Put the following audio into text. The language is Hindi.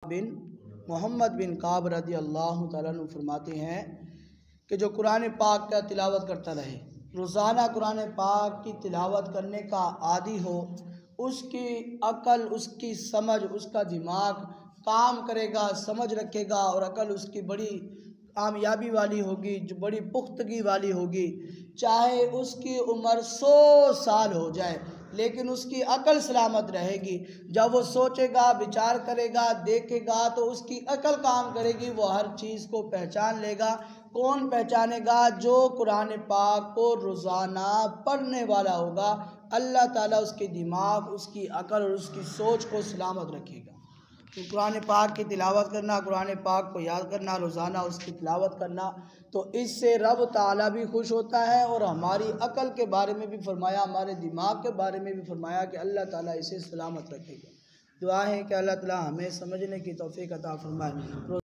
बिन मोहम्मद बिन काब रदी अल्लाह तआला अन्हु फरमाते हैं कि जो कुरान पाक का तिलावत करता रहे, रोज़ाना कुरान पाक की तिलावत करने का आदी हो, उसकी अकल, उसकी समझ, उसका दिमाग काम करेगा, समझ रखेगा और अकल उसकी बड़ी कामयाबी वाली होगी, जो बड़ी पुख्तगी वाली होगी। चाहे उसकी उम्र 100 साल हो जाए लेकिन उसकी अकल सलामत रहेगी। जब वो सोचेगा, विचार करेगा, देखेगा तो उसकी अकल काम करेगी, वो हर चीज़ को पहचान लेगा। कौन पहचानेगा? जो कुरान पाक को रोज़ाना पढ़ने वाला होगा। अल्लाह ताला उसके दिमाग, उसकी अकल और उसकी सोच को सलामत रखेगा। तो कुरान पाक की तिलावत करना, कुरान पाक को याद करना, रोज़ाना उसकी तिलावत करना, तो इससे रब ताला भी खुश होता है और हमारी अकल के बारे में भी फरमाया, हमारे दिमाग के बारे में भी फरमाया कि अल्लाह ताला इसे सलामत रखेगा। दुआ है कि अल्लाह ताला हमें समझने की तौफीक अता फरमाए।